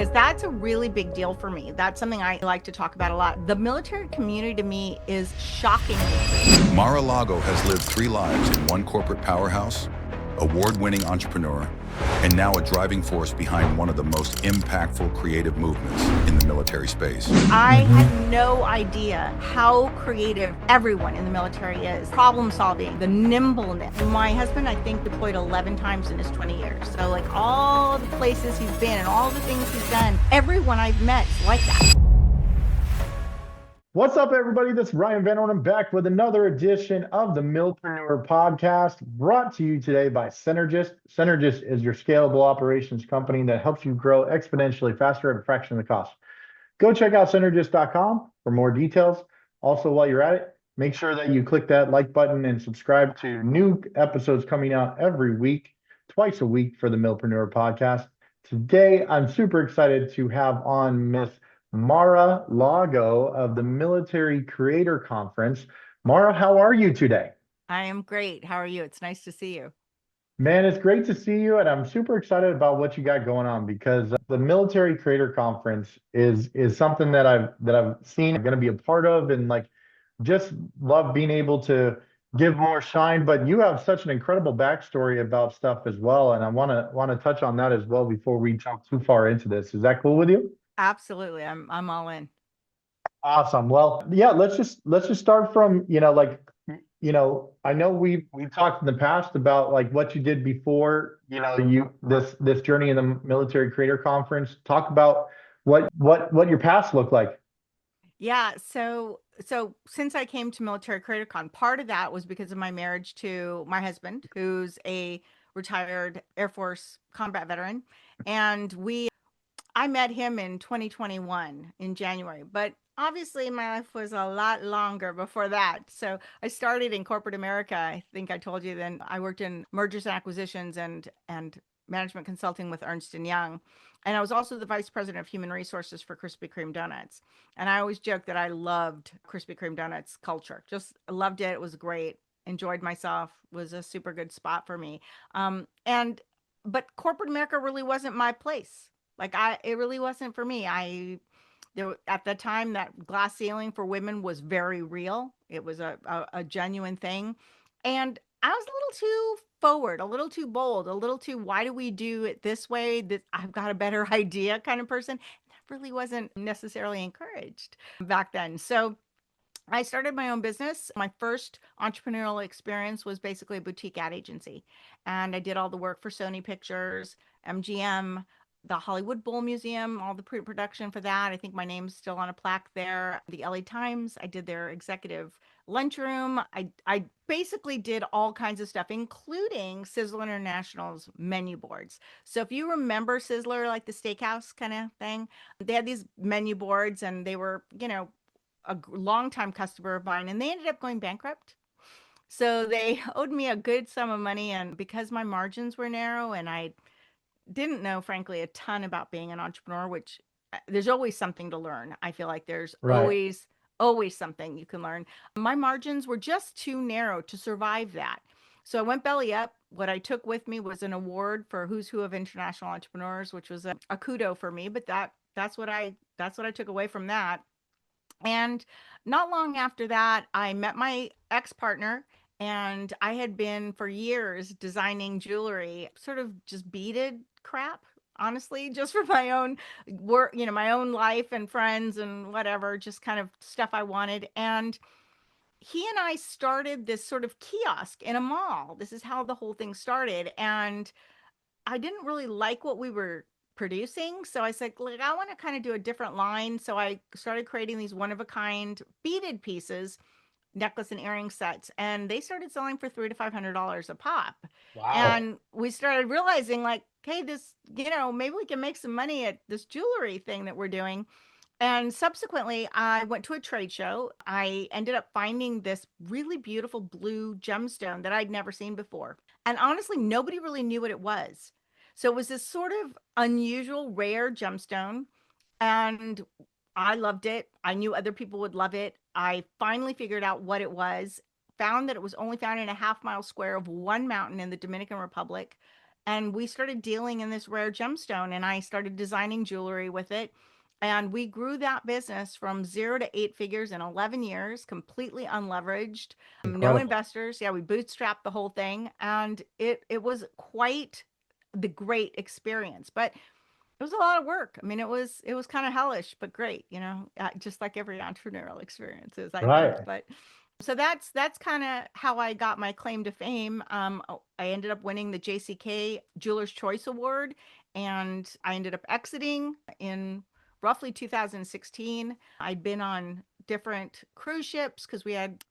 Because that's a really big deal for me. That's something I like to talk about a lot. The military community to me is shockingly free. Marah Lago has lived 3 lives in one corporate powerhouse, award-winning entrepreneur, and now a driving force behind one of the most impactful creative movements in the military space. I had no idea how creative everyone in the military is. Problem solving, the nimbleness. My husband, I think, deployed 11 times in his 20 years. So like all the places he's been and all the things he's done, everyone I've met is like that. What's up, everybody? This is reinvention. I'm back with another edition of the Milpreneur Podcast, brought to you today by Synergist. Synergist is your scalable operations company that helps you grow exponentially faster at a fraction of the cost. Go check out synergist.com for more details. Also, while you're at it, make sure that you click that like button and subscribe to new episodes coming out every week, twice a week for the Milpreneur Podcast. Today, I'm super excited to have on Miss Marah Lago of the Military Creator Conference. Marah, how are you today? I am great. How are you? It's nice to see you. Man, it's great to see you, and I'm super excited about what you got going on because the Military Creator Conference is something that I've seen, I'm going to be a part of, and like just love being able to give more shine. But you have such an incredible backstory about stuff as well, and I want to touch on that as well before we jump too far into this. Is that cool with you? Absolutely. I'm all in. Awesome. Well, yeah, let's just start from, I know we've talked in the past about like what you did before, this journey in the Military Creator Conference. Talk about what your past looked like. Yeah, so since I came to Military Creator Con, part of that was because of my marriage to my husband, who's a retired Air Force combat veteran, and I met him in 2021 in January, but obviously my life was a lot longer before that. So I started in corporate America. I think I told you then I worked in mergers and acquisitions and management consulting with Ernst & Young. And I was also the vice president of human resources for Krispy Kreme Donuts. And I always joke that I loved Krispy Kreme Donuts culture. Just loved it. It was great. Enjoyed myself. Was a super good spot for me. But corporate America really wasn't my place. It really wasn't for me. At the time, that glass ceiling for women was very real. It was a genuine thing. And I was a little too forward, a little too bold, a little too, why do we do it this way? That I've got a better idea kind of person. That really wasn't necessarily encouraged back then. So I started my own business. My first entrepreneurial experience was basically a boutique ad agency. And I did all the work for Sony Pictures, MGM, the Hollywood Bowl Museum, all the pre-production for that. I think my name's still on a plaque there. The LA Times, I did their executive lunchroom. I basically did all kinds of stuff, including Sizzler International's menu boards. So if you remember Sizzler, like the steakhouse kind of thing, they had these menu boards and they were, a longtime customer of mine, and they ended up going bankrupt. So they owed me a good sum of money. And because my margins were narrow and I didn't know, frankly, a ton about being an entrepreneur, which there's always something to learn. I feel like there's Right. always something you can learn. My margins were just too narrow to survive that. So I went belly up. What I took with me was an award for Who's Who of International Entrepreneurs, which was a kudo for me, but that's what I took away from that. And not long after that, I met my ex-partner, and I had been for years designing jewelry, sort of just beaded crap, honestly, just for my own work, my own life and friends and whatever, just kind of stuff I wanted. And he and I started this sort of kiosk in a mall. This is how the whole thing started. And I didn't really like what we were producing. So I said, look, I want to kind of do a different line. So I started creating these one of a kind beaded pieces, necklace and earring sets, and they started selling for $300 to $500 a pop. Wow. And we started realizing like, hey, this, maybe we can make some money at this jewelry thing that we're doing. And subsequently, I went to a trade show. I ended up finding this really beautiful blue gemstone that I'd never seen before. And honestly, nobody really knew what it was. So it was this sort of unusual, rare gemstone. And I loved it. I knew other people would love it. I finally figured out what it was, found that it was only found in a half-mile square of one mountain in the Dominican Republic. And we started dealing in this rare gemstone, and I started designing jewelry with it. And we grew that business from 0 to 8 figures in 11 years, completely unleveraged, no Incredible. investors. Yeah, we bootstrapped the whole thing. And it was quite the great experience. But it was a lot of work. I mean, it was kind of hellish, but great, just like every entrepreneurial experience is, I think. Right. But so that's kind of how I got my claim to fame. I ended up winning the JCK Jeweler's Choice Award, and I ended up exiting in roughly 2016. I'd been on different cruise ships because we had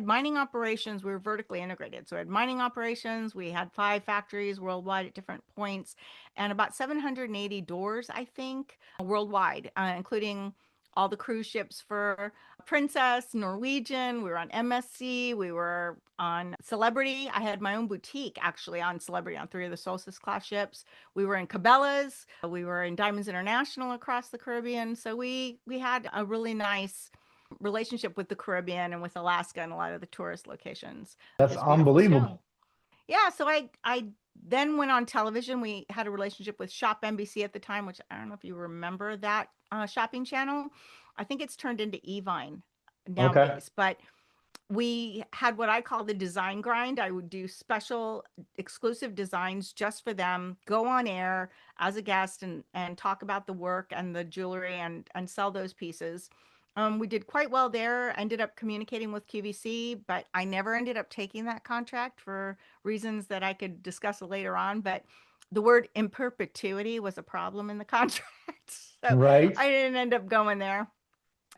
mining operations. We were vertically integrated, so we had mining operations. We had 5 factories worldwide at different points, and about 780 doors, I think, worldwide, including all the cruise ships for Princess, Norwegian. We were on MSC. We were on Celebrity. I had my own boutique actually on Celebrity on 3 of the Solstice class ships. We were in Cabela's. We were in Diamonds International across the Caribbean. So we had a really nice relationship with the Caribbean and with Alaska and a lot of the tourist locations of That's this beautiful stone. unbelievable. Yeah, so I then went on television. We had a relationship with Shop NBC at the time, which I don't know if you remember that shopping channel. I think it's turned into Evine Okay. nowadays, but we had what I call the design grind. I would do special exclusive designs just for them, go on air as a guest and talk about the work and the jewelry and sell those pieces. We did quite well there. Ended up communicating with QVC, but I never ended up taking that contract for reasons that I could discuss later on. But the word in perpetuity was a problem in the contract. So Right. I didn't end up going there.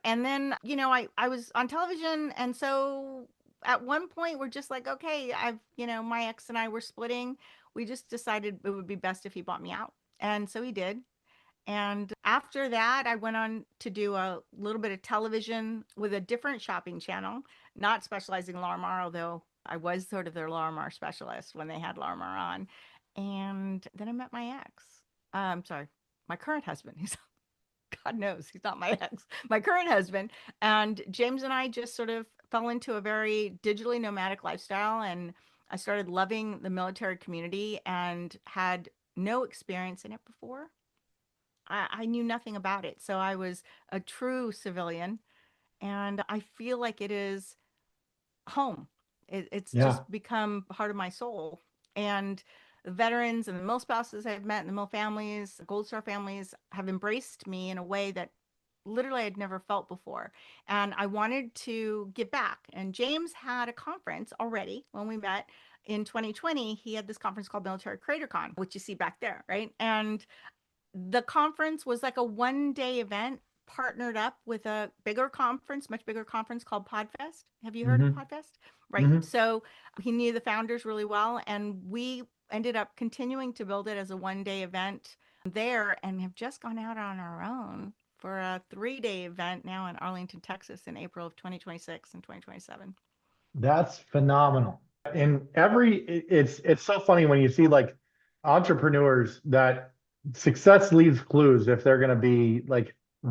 And then, I was on television. And so at one point, we're just like, okay, my ex and I were splitting. We just decided it would be best if he bought me out. And so he did. And after that, I went on to do a little bit of television with a different shopping channel, not specializing in Larimar, although I was sort of their Larimar specialist when they had Larimar on. And then I met my ex. I'm sorry, my current husband. He's God knows he's not my ex, my current husband. And James and I just sort of fell into a very digitally nomadic lifestyle. And I started loving the military community and had no experience in it before. I knew nothing about it. So I was a true civilian. And I feel like it is home. It's Yeah. just become part of my soul. And the veterans and the mill spouses I've met and the mill families, the Gold Star families have embraced me in a way that literally I'd never felt before. And I wanted to give back. And James had a conference already when we met in 2020. He had this conference called Military Creator Con, which you see back there, right? And the conference was like a 1 day event partnered up with a bigger conference, much bigger conference called Podfest. Have you heard of Hmm. Podfest? Right. Hmm. So he knew the founders really well, and we ended up continuing to build it as a 1 day event there, and have just gone out on our own for a 3 day event now in Arlington, Texas in April of 2026 and 2027. That's phenomenal. And it's so funny when you see like entrepreneurs that success leaves clues if they're going to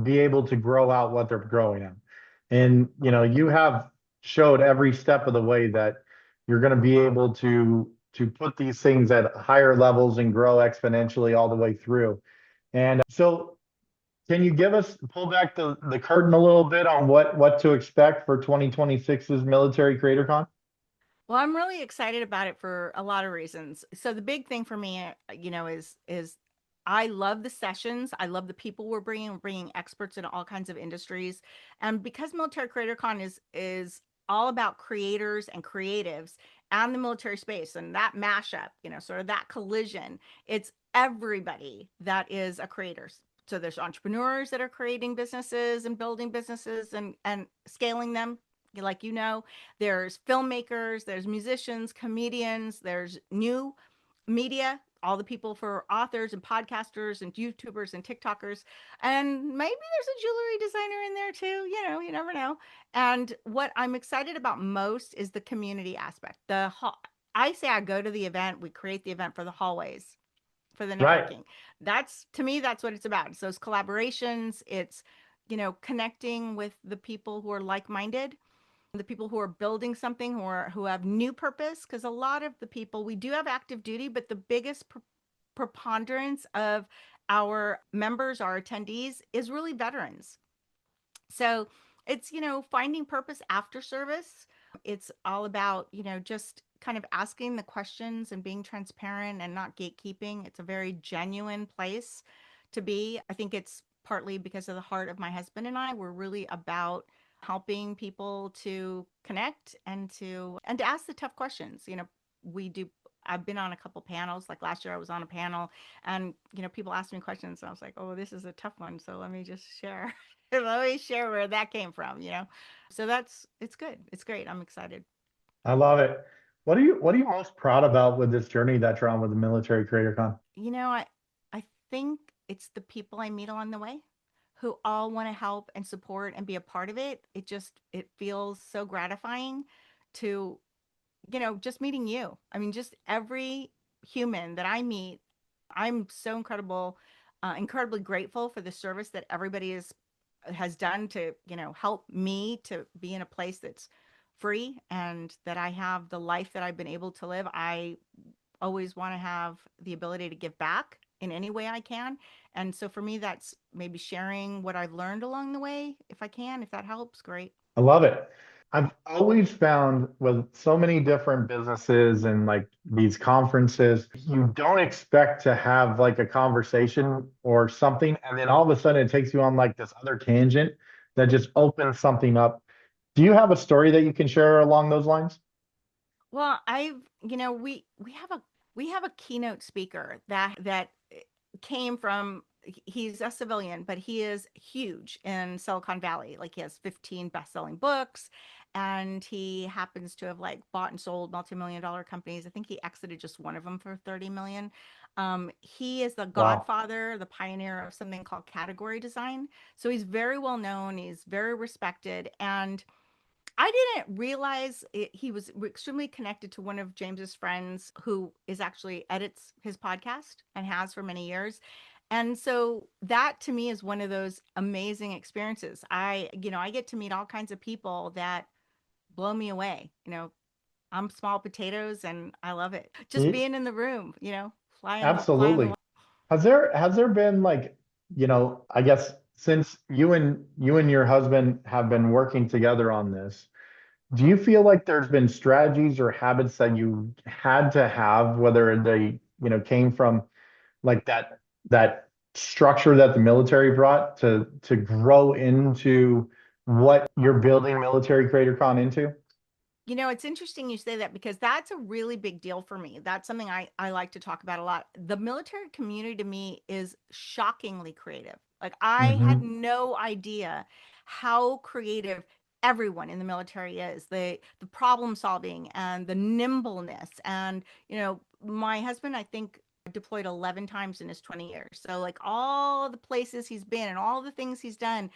be able to grow out what they're growing in. And you have showed every step of the way that you're going to be able to put these things at higher levels and grow exponentially all the way through. And so can you pull back the curtain a little bit on what to expect for 2026's Military Creator Con? Well, I'm really excited about it for a lot of reasons. So the big thing for me, is I love the sessions. I love the people we're bringing. We're bringing experts in all kinds of industries, and because Military Creator Con is all about creators and creatives and the military space and that mashup, sort of that collision. It's everybody that is a creator. So there's entrepreneurs that are creating businesses and building businesses and scaling them, like there's filmmakers, there's musicians, comedians, there's new media, all the people for authors and podcasters and YouTubers and TikTokers, and maybe there's a jewelry designer in there too. You never know. And what I'm excited about most is the community aspect. I say I go to the event, we create the event for the hallways, for the Right. networking. That's, to me, that's what it's about. It's those collaborations. It's connecting with the people who are like-minded. the people who are building something, who have new purpose, because a lot of the people, we do have active duty, but the biggest preponderance of our members, our attendees, is really veterans. So it's, finding purpose after service. It's all about, just kind of asking the questions and being transparent and not gatekeeping. It's a very genuine place to be. I think it's partly because of the heart of my husband and I. We're really about helping people to connect and to ask the tough questions. We do I've been on a couple panels. Like last year I was on a panel, and people asked me questions and I was like, oh, this is a tough one, so let me just share. Let me share where that came from. So it's good. It's great. I'm excited. I love it. What are you most proud about with this journey that you're on with the Military Creator Con? I think it's the people I meet along the way who all want to help and support and be a part of it. It feels so gratifying to, just meeting you. I mean, just every human that I meet, I'm so incredibly grateful for the service that everybody has done to, help me to be in a place that's free and that I have the life that I've been able to live. I always want to have the ability to give back in any way I can. And so for me, that's maybe sharing what I've learned along the way. If I can, if that helps, great. I love it. I've always found with so many different businesses and like these conferences, you don't expect to have like a conversation or something. And then all of a sudden it takes you on like this other tangent that just opens something up. Do you have a story that you can share along those lines? Well, we have a keynote speaker that came from, he's a civilian, but he is huge in Silicon Valley. Like he has 15 best-selling books, and he happens to have like bought and sold multi-million dollar companies. I think he exited just one of them for 30 million. He is the Wow. godfather, the pioneer of something called category design. So he's very well known, he's very respected, and I didn't realize he was extremely connected to one of James's friends who is actually edits his podcast and has for many years. And so that to me is one of those amazing experiences. I get to meet all kinds of people that blow me away. I'm small potatoes and I love it. Just Ye- being in the room, flying the. Absolutely. Has there been like, I guess since you and your husband have been working together on this, do you feel like there's been strategies or habits that you had to have, whether they, came from like that structure that the military brought to grow into what you're building Military Creator Con into? It's interesting you say that because that's a really big deal for me. That's something I like to talk about a lot. The military community to me is shockingly creative. Like I had Hmm. no idea how creative everyone in the military is. The problem solving and the nimbleness. And, my husband, I think, deployed 11 times in his 20 years. So like all the places he's been and all the things he's done,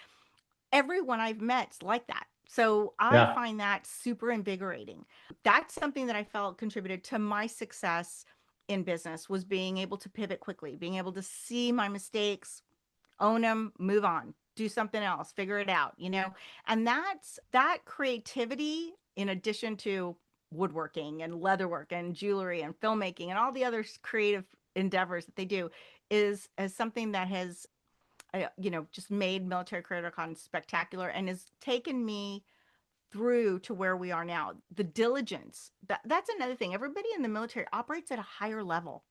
everyone I've met's like that. So I Yeah. find that super invigorating. That's something that I felt contributed to my success in business, was being able to pivot quickly, being able to see my mistakes, own them, move on, do something else, figure it out. And that creativity, in addition to woodworking and leatherwork and jewelry and filmmaking and all the other creative endeavors that they do, is something that has just made Military Creator Con spectacular and has taken me through to where we are now. The diligence, that's another thing. Everybody in the military operates at a higher level.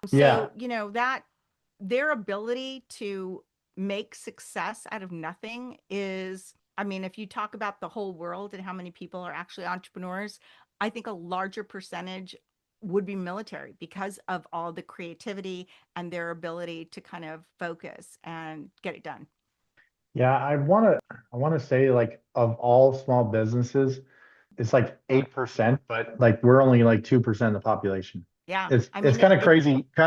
Yeah. So, that their ability to make success out of nothing is, I mean, if you talk about the whole world and how many people are actually entrepreneurs, I think a larger percentage would be military because of all the creativity and their ability to kind of focus and get it done. Yeah. I want to say like of all small businesses, it's like 8%, but like we're only like 2% of the population. Yeah. I It's mean, it kind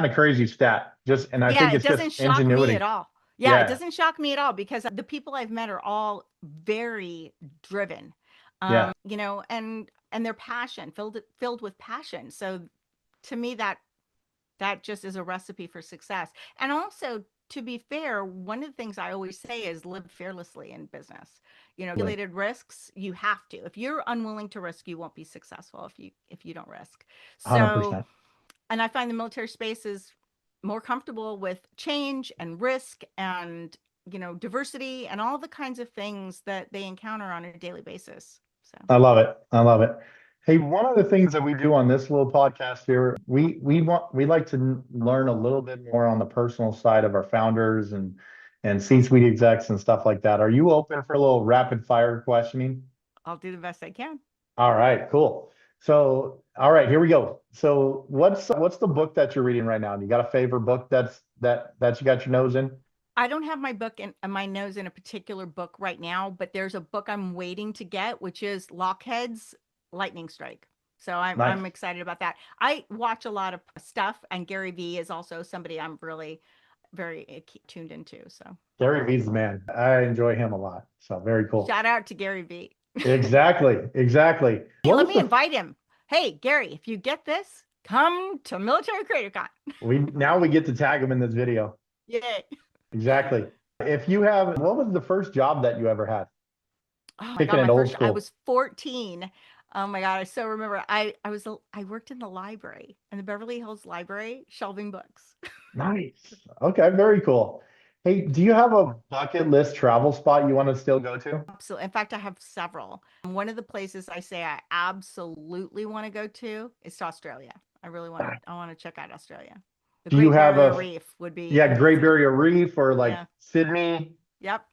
of crazy stat. And I yeah, think it it's just doesn't shock me at ingenuity. all. Yeah, it Yeah. doesn't shock me at all because the people I've met are all very driven. Yeah. And their passion, filled with passion. So to me that just is a recipe for success. And also to be fair, one of the things I always say is live fearlessly in business. Right. Calculated risks, you have to. If you're unwilling to risk, you won't be successful if you don't risk. So, 100%. and I find the military space is more comfortable with change and risk and, diversity and all the kinds of things that they encounter on a daily basis. So I love it. I love it. Hey, one of the things that we do on this little podcast here, we like to learn a little bit more on the personal side of our founders and C-suite execs and stuff like that. Are you open for a little rapid fire questioning? I'll do the best I can. All right, cool. So, all right, here we go. So, what's the book that you're reading right now? You got a favorite book that you got your nose in? I don't have my book in my nose in a particular book right now, but there's a book I'm waiting to get, which is Lockheed's Lightning Strike. So I'm Nice. excited about that. I watch a lot of stuff, and Gary Vee is also somebody I'm really very tuned into. So Gary Vee's the man. I enjoy him a lot. So, very cool. shout out to Gary Vee. Exactly, exactly. Hey, let me invite him. Hey, Gary, if you get this, come to Military CreatorCon. We get to tag him in this video. Yay. Exactly. What was the first job that you ever had? Oh my Kicking God, it old I school. was 14. Oh my God, I so remember. I worked in the library, in the Beverly Hills Library, shelving books. Nice. Okay, very cool. Hey, do you have a bucket list travel spot you want to still go to? Absolutely. In fact, I have several. One of the places I say I absolutely want to go to is to Australia. I really want to. I want to check out Australia. The Do you Great have Barrier a Reef would be Great amazing. Barrier Reef or like Yeah. Sydney? Yep.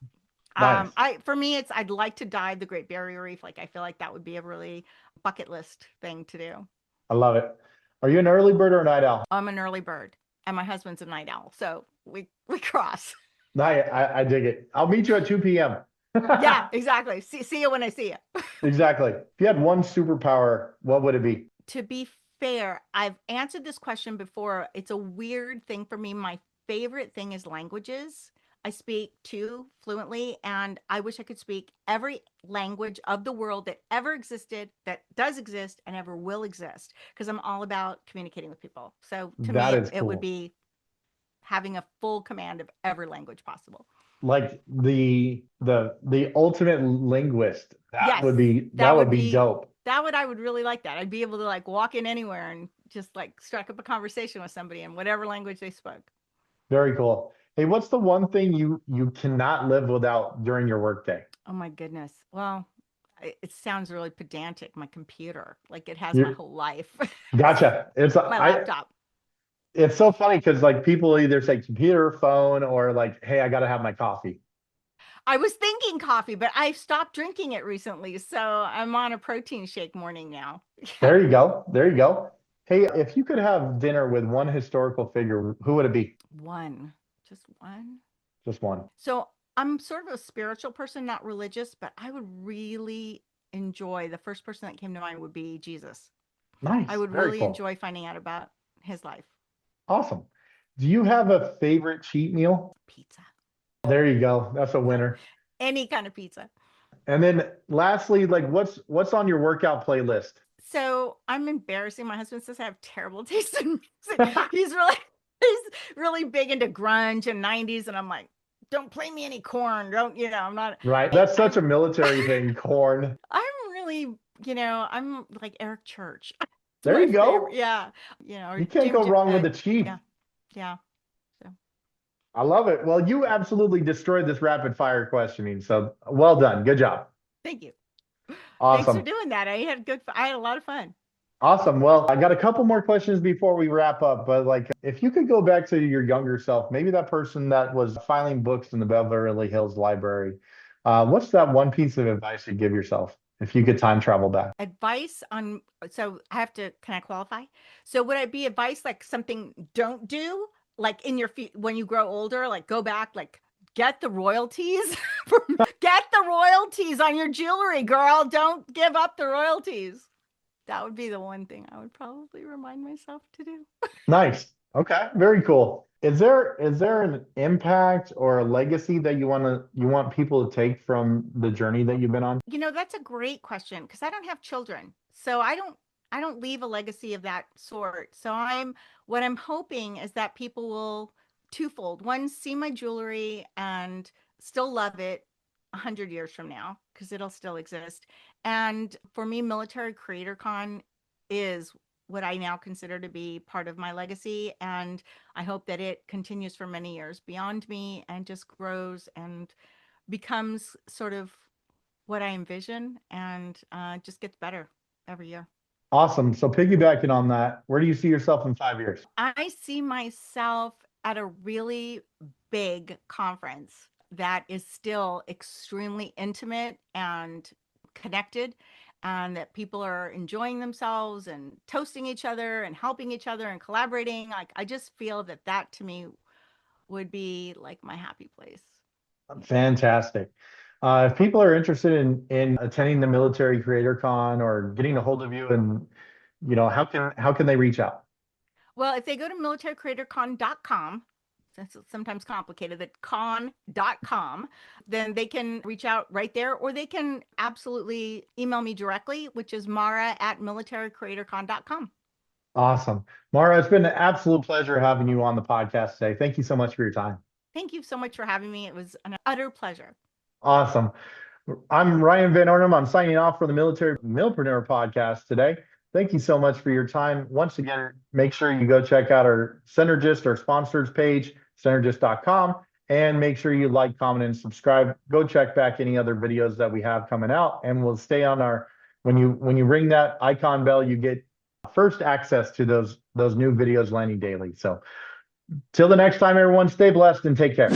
Nice. For me, I'd like to dive the Great Barrier Reef. Like I feel like that would be a really bucket list thing to do. I love it. Are you an early bird or a night owl? I'm an early bird, and my husband's a night owl, so we cross. I dig it. I'll meet you at 2 p.m. Yeah, exactly. See you when I see you. Exactly. If you had one superpower, what would it be? To be fair, I've answered this question before. It's a weird thing for me. My favorite thing is languages. I speak two fluently, and I wish I could speak every language of the world that ever existed, that does exist, and ever will exist, because I'm all about communicating with people. So to That me, is it would cool. be having a full command of every language possible. Like the ultimate linguist. That would be dope. I would really like that. I'd be able to like walk in anywhere and just like strike up a conversation with somebody in whatever language they spoke. Very cool. Hey, what's the one thing you cannot live without during your workday? Oh my goodness. Well, it sounds really pedantic. My computer, like it has You- my whole life. Gotcha. It's My laptop. It's so funny because like people either say computer, phone, or like, hey, I gotta have my coffee. I was thinking coffee, but I've stopped drinking it recently. So I'm on a protein shake morning now. There you go. There you go. Hey, if you could have dinner with one historical figure, who would it be? Just one. Just one. So I'm sort of a spiritual person, not religious, but I would really enjoy, the first person that came to mind would be Jesus. Nice. I would Very really cool. enjoy finding out about his life. Awesome. Do you have a favorite cheat meal? Pizza. There you go. That's a winner. Any kind of pizza. And then lastly, like what's on your workout playlist? So I'm embarrassing. My husband says I have terrible taste in music. He's really big into grunge and 90s. And I'm like, don't play me any Corn. I'm not. Right. That's such a military thing, Corn. I'm really, I'm like Eric Church. There you go. Favorite. Yeah. Or You can't go wrong with the Chief. Yeah. Yeah. I love it. Well, you absolutely destroyed this rapid fire questioning. So well done. Good job. Thank you. Awesome. Thanks for doing that. I had a lot of fun. Awesome. Well, I got a couple more questions before we wrap up, but like if you could go back to your younger self, maybe that person that was filing books in the Beverly Hills Library, what's that one piece of advice you'd give yourself if you could time travel back? Advice on, so can I qualify? So would it be advice like something don't do? Like when you grow older, like go back, like get the royalties, get the royalties on your jewelry, girl. Don't give up the royalties. That would be the one thing I would probably remind myself to do. Nice. Okay. Very cool. Is there an impact or a legacy that you want people to take from the journey that you've been on? That's a great question because I don't have children. So I don't leave a legacy of that sort. So what I'm hoping is that people will twofold. One, see my jewelry and still love it 100 years from now because it'll still exist. And for me, Military Creator Con is what I now consider to be part of my legacy. And I hope that it continues for many years beyond me and just grows and becomes sort of what I envision and just gets better every year. Awesome. So piggybacking on that, where do you see yourself in 5 years? I see myself at a really big conference that is still extremely intimate and connected, and that people are enjoying themselves and toasting each other and helping each other and collaborating. Like, I just feel that that to me would be like my happy place. Fantastic. If people are interested in attending the Military Creator Con or getting a hold of you, and how can they reach out? Well, if they go to militarycreatorcon.com, since it's sometimes complicated, that con.com, then they can reach out right there, or they can absolutely email me directly, which is Marah@militarycreatorcon.com. Awesome. Marah, it's been an absolute pleasure having you on the podcast today. Thank you so much for your time. Thank you so much for having me. It was an utter pleasure. Awesome. I'm Ryan Van Ornum. I'm signing off for the Military Milpreneur Podcast today. Thank you so much for your time. Once again, make sure you go check out our Synergist, our sponsors page, synergist.com, and make sure you like, comment, and subscribe. Go check back any other videos that we have coming out, and we'll stay on our, when you ring that icon bell, you get first access to those new videos landing daily. So till the next time, everyone, stay blessed and take care.